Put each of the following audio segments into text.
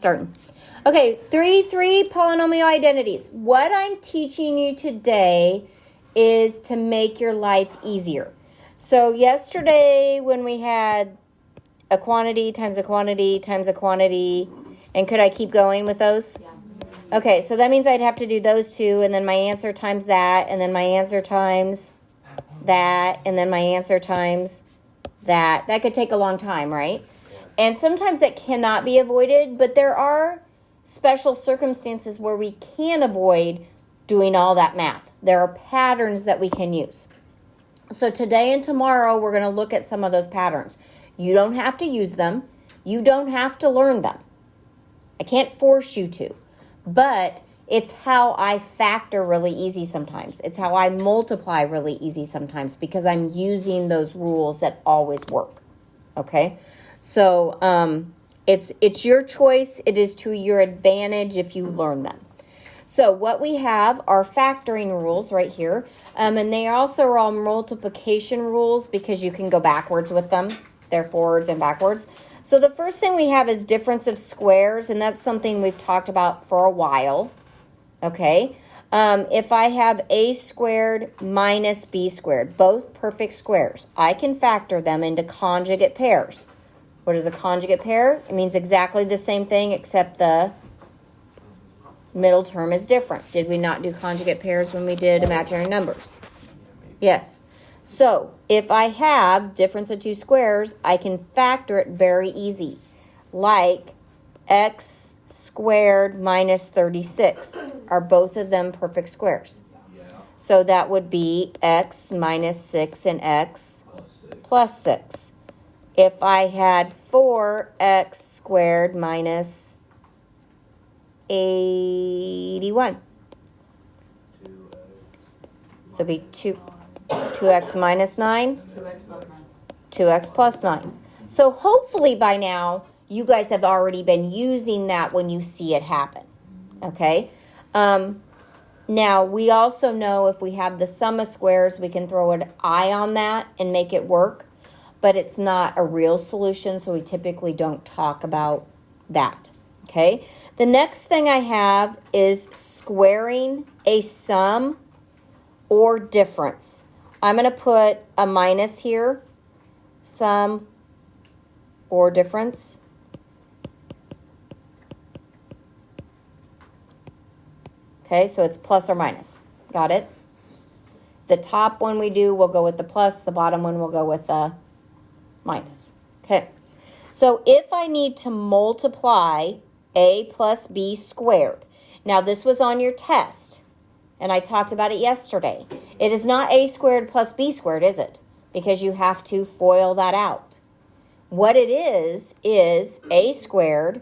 starting. Okay, three polynomial identities. What I'm teaching you today is to make your life easier. So yesterday when we had a quantity times a quantity times a quantity, and could I keep going with those? Yeah. Okay, so that means I'd have to do those two, and then my answer times that, and then my answer times that, and then my answer times that. That could take a long time, right? And sometimes it cannot be avoided, but there are special circumstances where we can avoid doing all that math. There are patterns that we can use. So today and tomorrow, we're going to look at some of those patterns. You don't have to use them. You don't have to learn them. I can't force you to. But it's how I factor really easy sometimes. It's how I multiply really easy sometimes because I'm using those rules that always work. Okay? So it's your choice. It is to your advantage if you learn them. So what we have are factoring rules right here. And they also are all multiplication rules because you can go backwards with them. They're forwards and backwards. So the first thing we have is difference of squares, and that's something we've talked about for a while. Okay. If I have a squared minus b squared, both perfect squares, I can factor them into conjugate pairs. What is a conjugate pair? It means exactly the same thing except the middle term is different. Did we not do conjugate pairs when we did imaginary numbers? Yes. So if I have difference of two squares, I can factor it very easy. Like x squared minus 36. Are both of them perfect squares? So that would be x minus 6 and x plus 6. If I had 4x squared minus 81. So it'd be 2x minus 9. 2x plus 9. 2x plus 9. So hopefully by now you guys have already been using that when you see it happen. Okay? Now we also know if we have the sum of squares, we can throw an I on that and make it work. But it's not a real solution, so we typically don't talk about that. Okay? The next thing I have is squaring a sum or difference. I'm going to put a minus here, sum or difference. Okay, so it's plus or minus. Got it? The top one we do, we'll go with the plus. The bottom one, we'll go with the minus. Okay, so if I need to multiply a plus b squared. Now, this was on your test, and I talked about it yesterday. It is not a squared plus b squared, is it? Because you have to FOIL that out. What it is a squared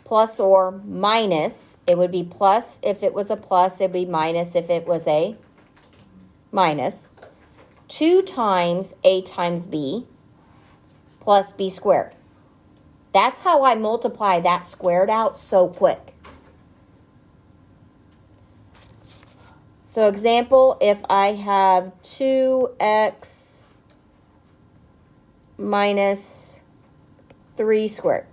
plus or minus. It would be plus if it was a plus. It would be minus if it was a minus. 2 times a times b plus b squared. That's how I multiply that squared out so quick. So example, if I have 2x minus 3 squared.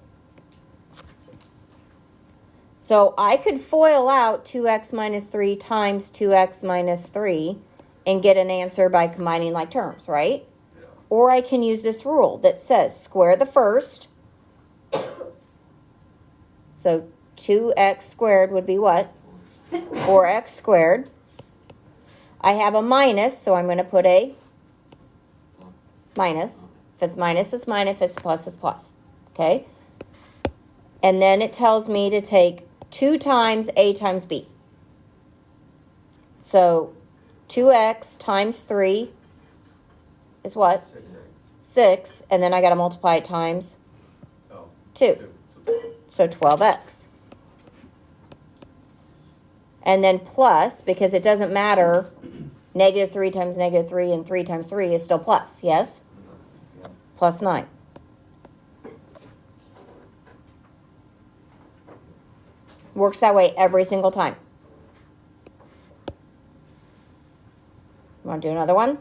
So I could FOIL out 2x minus 3 times 2x minus 3 and get an answer by combining like terms, right? Or I can use this rule that says square the first. So 2x squared would be what? 4x squared. I have a minus, so I'm going to put a minus. If it's minus, it's minus. If it's plus, it's plus. Okay? And then it tells me to take 2 times a times b. So 2x times 3 is what? 6. And then I got to multiply it times 2. So 12x. And then plus, because it doesn't matter, negative 3 times negative 3 and 3 times 3 is still plus, yes? Plus 9. Works that way every single time. Want to do another one?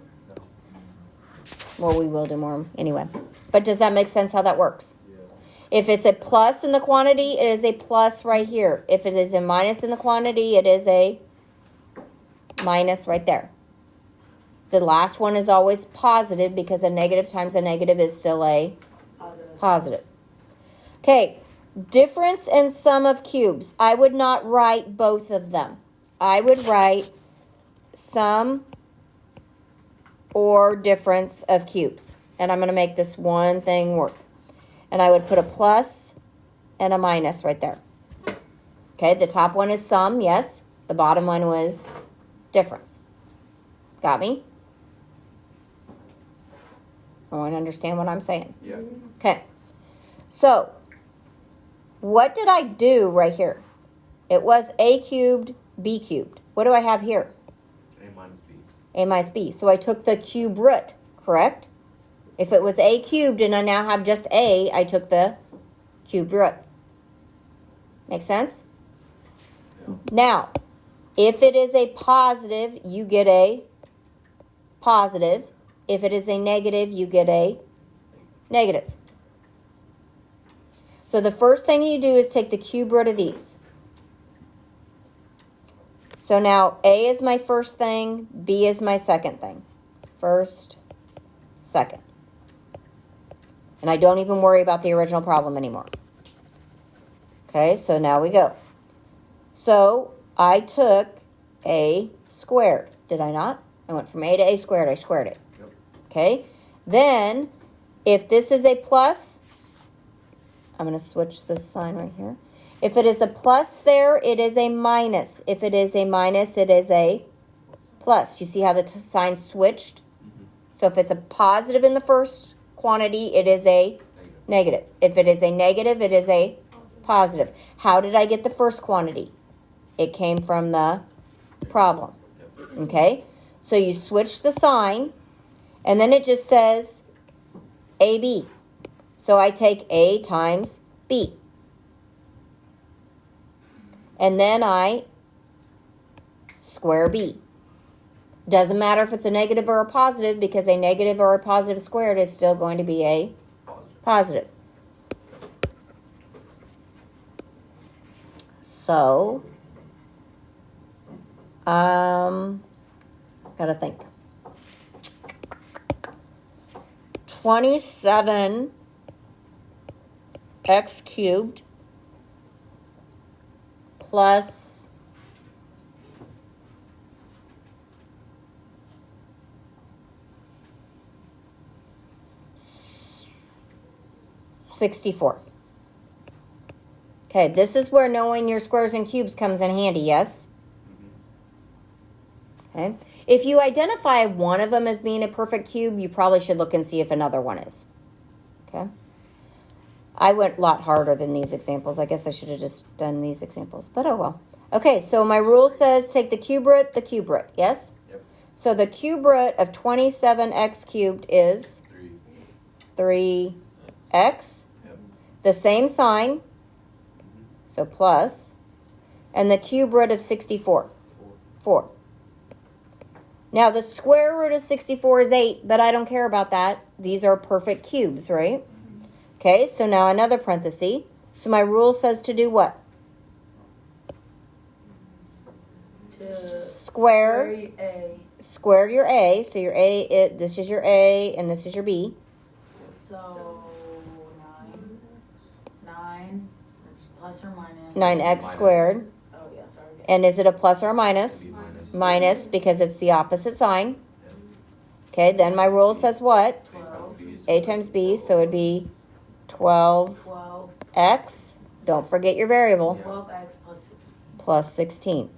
Well, we will do more anyway. But does that make sense how that works? If it's a plus in the quantity, it is a plus right here. If it is a minus in the quantity, it is a minus right there. The last one is always positive because a negative times a negative is still a positive. Okay, difference and sum of cubes. I would not write both of them. I would write sum or difference of cubes. And I'm going to make this one thing work. And I would put a plus and a minus right there. Okay, the top one is sum, yes. The bottom one was difference. Got me? I want to understand what I'm saying. Yeah. Okay, so what did I do right here? It was a cubed, b cubed. What do I have here? A minus b. A minus b. So I took the cube root, correct? If it was a cubed and I now have just a, I took the cube root. Make sense? Yeah. Now, if it is a positive, you get a positive. If it is a negative, you get a negative. So the first thing you do is take the cube root of these. So now A is my first thing, B is my second thing. First, second. And I don't even worry about the original problem anymore. Okay, so now we go. So I took A squared, did I not? I went from A to A squared, I squared it. Yep. Okay, then if this is a plus, I'm going to switch this sign right here. If it is a plus there, it is a minus. If it is a minus, it is a plus. You see how the sign switched? Mm-hmm. So if it's a positive in the first quantity, it is a negative. If it is a negative, it is a positive. How did I get the first quantity? It came from the problem. Yep. Okay? So you switch the sign, and then it just says AB. So I take A times B. And then I square B. Doesn't matter if it's a negative or a positive because a negative or a positive squared is still going to be a positive. So, gotta think. 27 x cubed plus 64. Okay, this is where knowing your squares and cubes comes in handy, yes? Okay. If you identify one of them as being a perfect cube, you probably should look and see if another one is. Okay. I went a lot harder than these examples. I guess I should have just done these examples, but oh well. Okay, so my rule says take the cube root, yes? Yep. So the cube root of 27x cubed is 3x. Yep. The same sign, so plus, and the cube root of 64, 4. Now the square root of 64 is 8, but I don't care about that. These are perfect cubes, right? Okay, so now another parenthesis. So my rule says to do what? To Square your A. So your A, this is your A, and this is your B. So 9 plus or minus 9x squared. Oh yeah, sorry. And is it a plus or a minus? B minus. Minus, because it's the opposite sign. Okay, then my rule says what? 12. A times B, so it'd be 12x. 12. Don't forget your variable. 12x plus 16. Plus 16.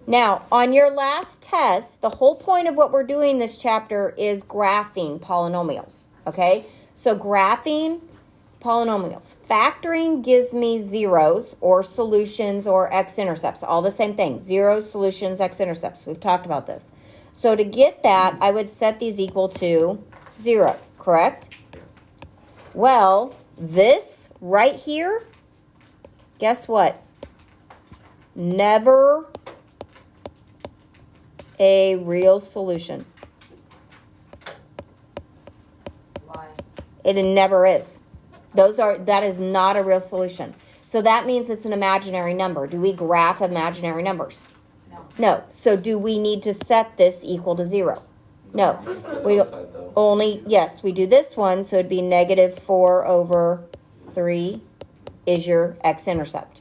Now, on your last test, the whole point of what we're doing this chapter is graphing polynomials. Okay? So graphing polynomials. Factoring gives me zeros or solutions or x-intercepts. All the same thing. Zeros, solutions, x-intercepts. We've talked about this. So to get that, I would set these equal to 0. Correct? Well, this right here, guess what? Never a real solution. Why? It never is. That is not a real solution. So that means it's an imaginary number. Do we graph imaginary numbers? No. No. So do we need to set this equal to 0? No. You can put it We on the side, though. only, yes, we do this one, so it'd be negative 4 over 3 is your x-intercept.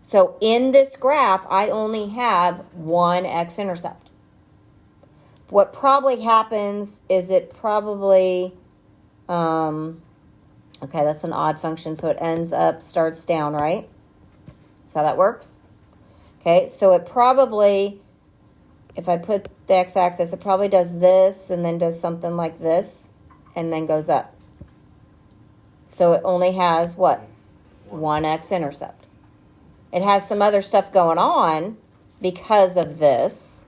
So in this graph, I only have one x-intercept. What probably happens is it probably, okay, that's an odd function, so it ends up, starts down, right? That's how that works. Okay, so it probably, if I put the x-axis, it probably does this and then does something like this and then goes up. So it only has what? One x-intercept. It has some other stuff going on because of this,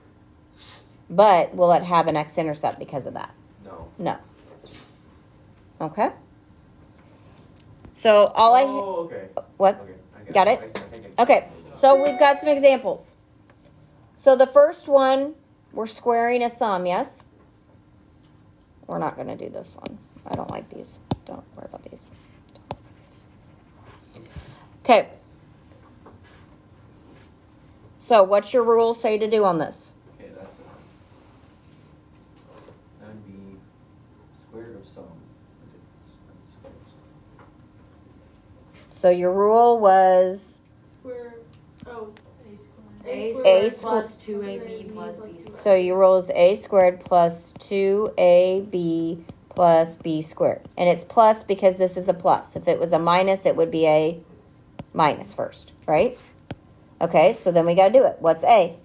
but will it have an x-intercept because of that? No. No. Okay. So all Oh, okay. what? Okay. I Got it? I think I Okay. So we've got some examples. So the first one, we're squaring a sum, yes? We're not going to do this one. I don't like these. Don't worry about these. Okay. So what's your rule say to do on this? Okay, that's it. That would be square root of some. Square root of some. So your rule was Square. Oh, A A squared squared. plus 2ab plus b squared. so your rule is a squared plus 2ab plus b squared. And it's plus because this is a plus. If it was a minus, it would be a minus first, right? Okay, so then we got to do it. What's a?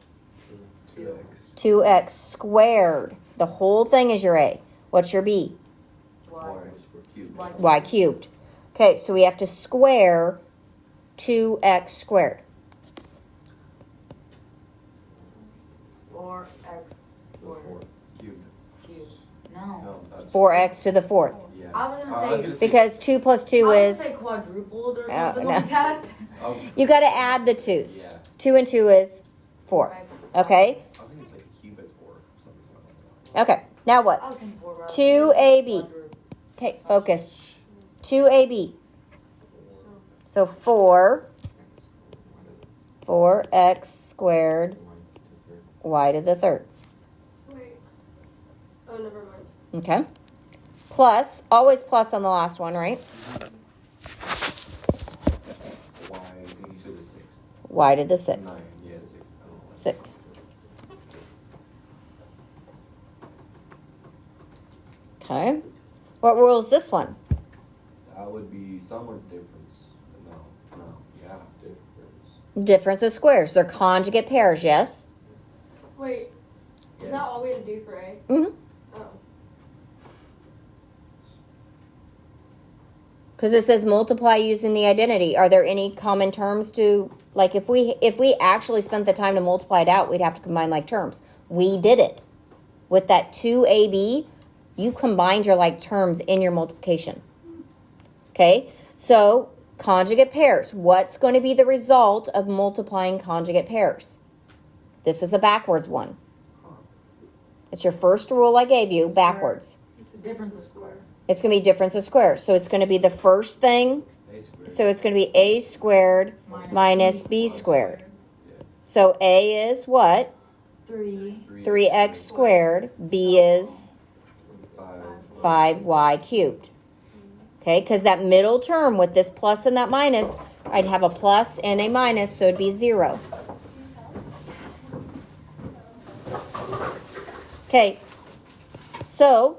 2x. 2x squared. The whole thing is your a. What's your b? Y. Cubed. Y cubed. Okay, so we have to square 2x squared. 4x To the squared fourth. Cubed. cubed. No. No, that's 4x to the fourth. Yeah. I was gonna say- Because 2 plus 2 I would is... say quadrupled or Oh, something no. like that. Oh, You got to add the 2's. yeah. 2 and 2 is 4. Okay? I was thinking like cube is 4. Something like that. Okay, now what? I was thinking 4. but I was 2ab. thinking quadruple. Okay, focus. 2ab. So 4x squared y to the third. wait. Oh, never mind. Okay? Plus, always plus on the last one, right? Y to the 6th. Y to the 6th. 9. Yeah, 6. I don't know. 6. Okay. What rule is this one? That would be sum or difference. No. Yeah, difference. Difference of squares. They're conjugate pairs, yes? Wait, is Yes. that all we had to do for A? Mm-hmm. Oh. Because it says multiply using the identity. Are there any common terms to, like, if we actually spent the time to multiply it out, we'd have to combine like terms. We did it. With that 2ab, you combined your like terms in your multiplication. Okay? So, conjugate pairs. What's going to be the result of multiplying conjugate pairs? This is a backwards one. It's your first rule I gave you, backwards. It's a difference of square. It's going to be difference of squares. So it's going to be the first thing. A squared. So it's going to be a squared minus b squared. So a is what? 3. 3x squared. B is 5y cubed. Okay, because that middle term with this plus and that minus, I'd have a plus and a minus, so it'd be 0. Okay, so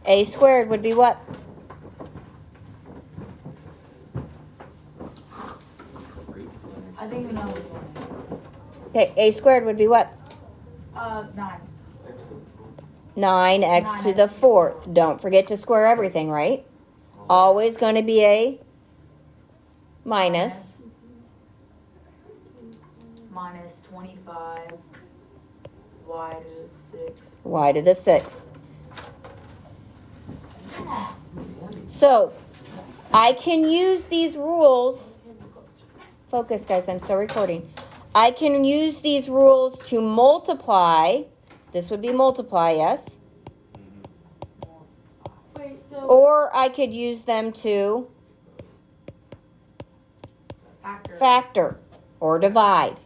a squared would be what? I think we know which one. Okay, a squared would be what? 9. 9x to the 4th. Don't forget to square everything, right? Always going to be a minus. Minus 25. Y to the 6. Y to the 6th. So, I can use these rules. Focus, guys, I'm still recording. I can use these rules to multiply. This would be multiply, yes? Wait, so Or I could use them to factor or divide.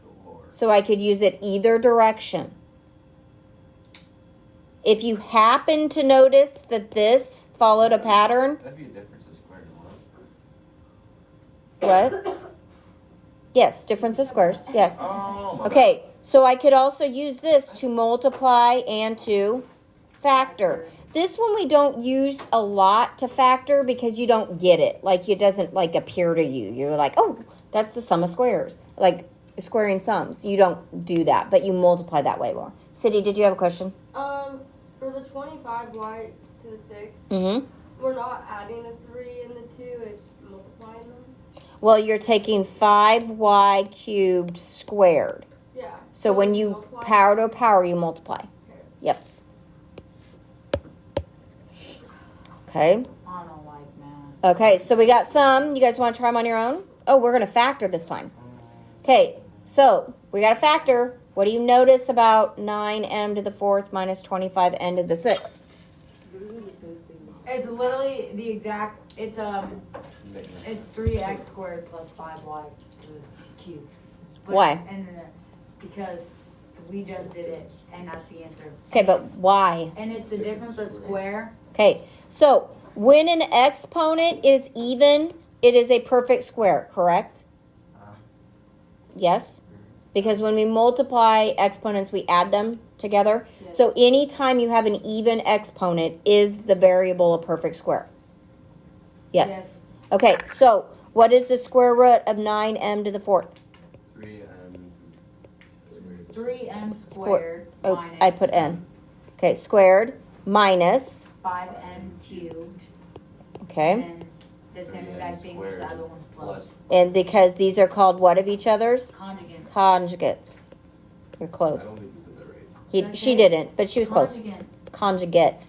Sure. So I could use it either direction. If you happen to notice that this followed a pattern, That'd be a difference of square one. what? Yes, difference of squares, yes. Oh, my Okay, so I could also use this to multiply and to factor. This one we don't use a lot to factor because you don't get it. Like it doesn't like appear to you. You're like, oh, that's the sum of squares. Like squaring sums. You don't do that, but you multiply that way more. City, did you have a question? For the 25y to the 6, Mm-hmm. we're not adding the 3 and the 2, it's multiplying them. Well, you're taking 5y cubed squared. Yeah. So when you multiply- power to a power, you multiply. Okay. Yep. Okay. I don't like math. Okay, so we got some. You guys want to try them on your own? Oh, we're going to factor this time. Okay, so we got a factor. What do you notice about 9m to the 4th minus 25n to the 6th? It's literally the exact. It's Nickname. It's 3x squared plus 5y to the cube. Why? And because we just did it, and that's the answer. Okay, And but it's- why? And it's the difference of square. Okay, so when an exponent is even, it is a perfect square, correct? Yes? Because when we multiply exponents, we add them together. Yes. So anytime you have an even exponent, is the variable a perfect square? Yes. Okay, so what is the square root of 9m to the 4th? 3m squared Oh, minus I put n. Okay, squared minus, 5n cubed. okay? And the same 3n exact thing, just the squared other one's plus. And because these are called what of each other's? Conjugates. Conjugates. You're I close. don't think you said that right. Did I She say it? didn't, but she was close. Conjugates. Conjugate.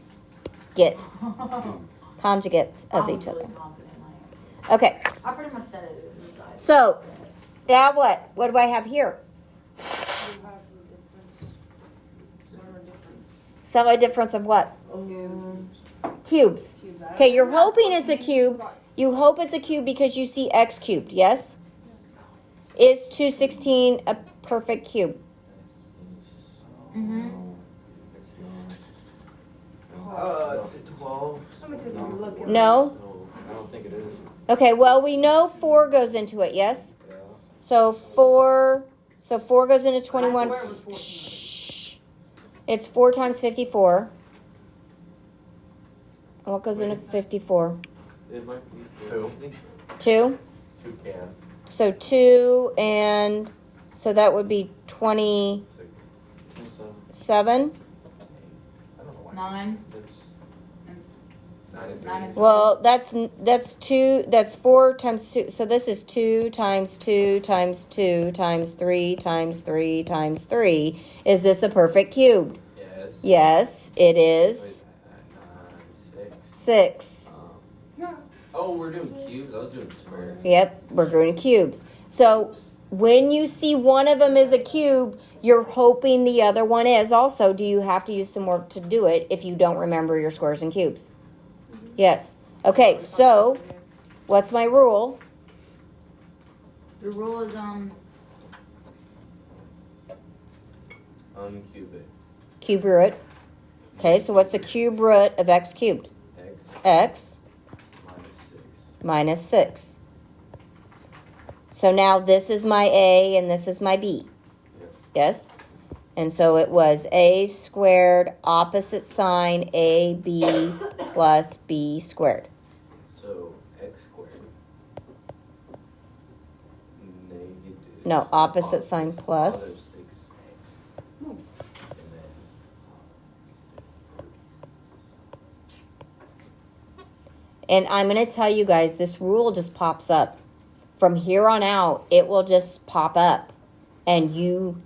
Get. I Conjugates of was each really other. confident in my answers. Okay, I pretty much said it. so now what? What do I have here? Semi difference of what? Cubes. Okay, you're hoping it's a cube. You hope it's a cube because you see x cubed, yes? Is 216 a perfect cube? Mm-hmm. 12. No? No, I don't think it is. Okay, well, we know 4 goes into it, yes? Yeah. So 4 goes into 21. I swear it was 14. Shh. It's 4 times 54. And what goes into 54? It might be 2. 2? 2 can. So 2 and so that would be 27. 6. 27. I don't know why. 9. It's 9 and 3. 9 and Well, that's 2, that's 4 times 2. So this is 2 times 2 times 2 times 3 times 3 times 3. Is this a perfect cube? Yes. Yes, it is. Wait, 6. 6. Oh, we're doing cubes. I was doing squares. Yep, we're doing cubes. So when you see one of them is a cube, you're hoping the other one is also. Do you have to use some work to do it if you don't remember your squares and cubes? Yes. Okay, so what's my rule? The rule is Uncube it. Cube root. Okay, so what's the cube root of x cubed? X X minus 6. minus 6. So now this is my A and this is my B. Yep. Yes? And so it was A squared opposite sign AB plus B squared. So x squared. Negative. No, opposite sign plus. Positive 6x. And And I'm going to tell you guys, this rule just pops up. From here on out, it will just pop up. And you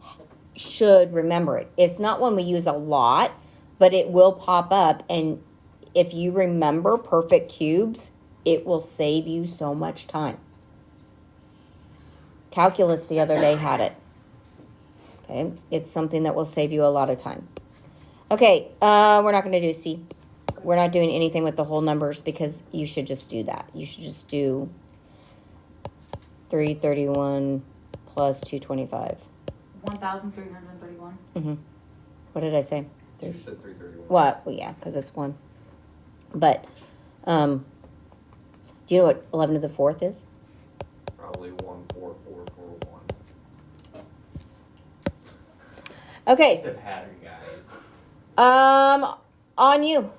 should remember it. It's not one we use a lot, but it will pop up. And if you remember perfect cubes, it will save you so much time. Calculus the other day had it. Okay, it's something that will save you a lot of time. Okay, we're not going to do C. we're not doing anything with the whole numbers because you should just do that. You should just do 331 plus 225. 1,331. Mm-hmm. What did I say? You just said 331. What? Well, yeah, because it's 1. But, do you know what 11 to the 4th is? Probably 14441. Okay. It's a pattern, guys. On you.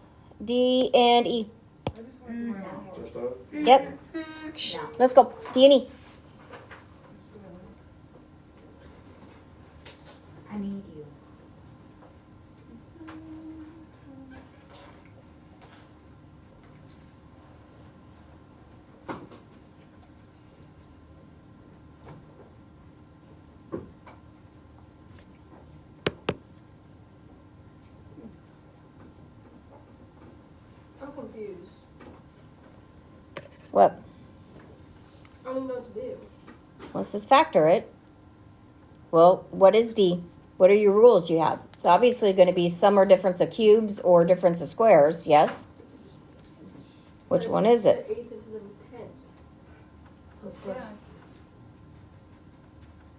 D and E. Just up. Yep. Shh, let's go. D and E. I need you. I'm confused. What? I don't even know what to do. Let's just factor it. Well, what is D? What are your rules you have? It's obviously going to be some are difference of cubes or difference of squares, yes? Which one is it? The 8th into the 10th. Let's go.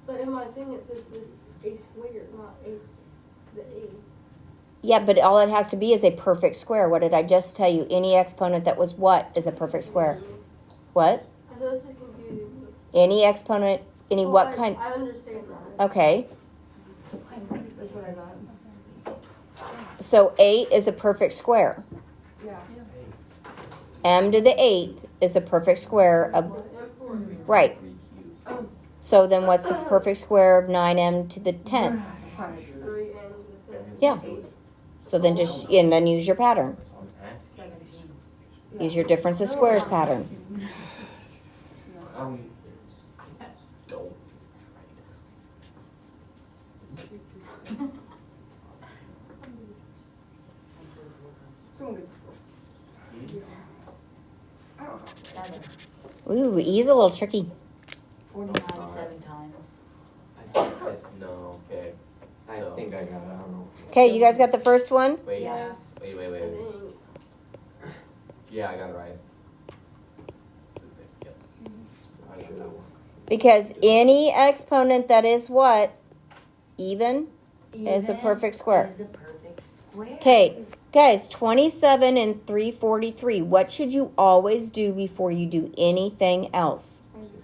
But in my thing it says this a squared, not the 8th. Yeah, but all it has to be is a perfect square. What did I just tell you? Any exponent that was what is a perfect square? What? I thought this was confusing. Any exponent, any Oh, what kind? I understand that. Okay. That's what I got. So 8 is a perfect square. Yeah. M to the 8th is a perfect square of, M4. right. 3 cubes. So then what's the perfect square of 9M to the 10th? 3 and to the 5th. Yeah. So then just, and then use your pattern. On S. 17. Use your difference of squares pattern. Don't. I don't know. 7. Ooh, E's a little tricky. 49 7 times. No, okay. I So- think I got it. I don't know. Okay, you guys got the first one? Wait, Yes. wait. I think. Yeah, I got it right. Yep. I got that one. Because any exponent that is what? Even? Is a perfect square. Is a perfect square. Okay, guys, 27 and 343. What should you always do before you do anything else?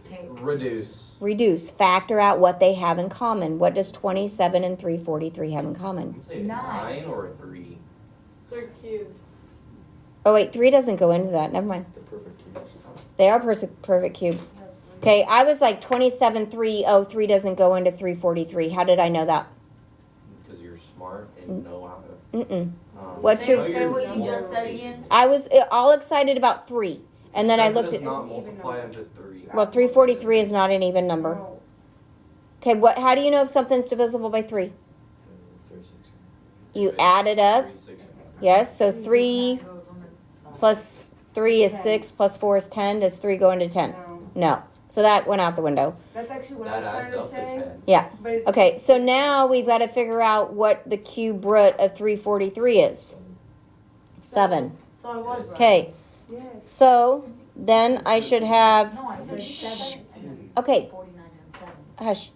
Take. Reduce. Reduce. Factor out what they have in common. What does 27 and 343 have in common? You say a 9. 9 or a 3? They're cubes. Oh, wait, 3 doesn't go into that. Never mind. The perfect cubes. They are perfect cubes. Okay, I was like 27, 3. Oh, 3 doesn't go into 343. How did I know that? Because you're smart and know how to. Mm-mm. What's Say, your- say what you just said again. I was all excited about 3. And then I looked at, not multiply into 3. well, 343 is not an even number. Okay, what? How do you know if something's divisible by 3? It's 36. You add it up. 3, 6, Yes, so 3 plus 3 is 6, plus 4 is 10. Does 3 go into 10? No. So that went out the window. That's actually what That I was adds trying to up to say. 10. Yeah. But it- Okay, so now we've got to figure out what the cube root of 343 is. 7. So I was right. Okay, Yes. so then I should have. No, I said Shh. 7. Okay, 49 and 7. hush.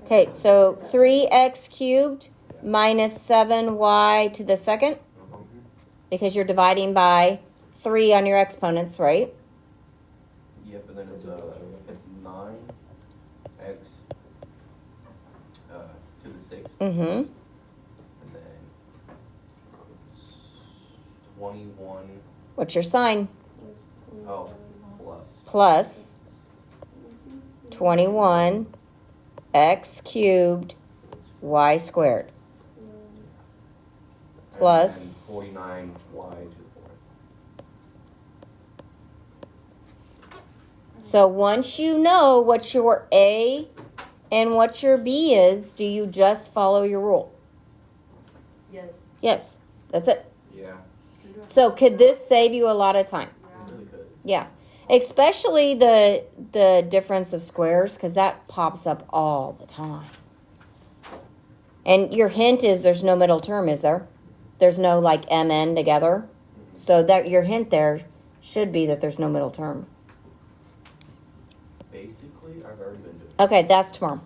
Okay, so 3x cubed minus 7y to the second, because you're dividing by 3 on your exponents, right? Yep, and then it's 9x to the 6th. Mm-hmm. And then 21. What's your sign? Oh, plus. Plus 21 x cubed y squared plus 49 y to the 4th. So once you know what your A and what your B is, do you just follow your rule? Yes. Yes, that's it. Yeah, So could this save you a lot of time? it really could. Yeah, especially the difference of squares, because that pops up all the time. And your hint is there's no middle term, is there? There's no like MN together. So that your hint there should be that there's no middle term. Basically, I've already been doing. Okay, that's tomorrow.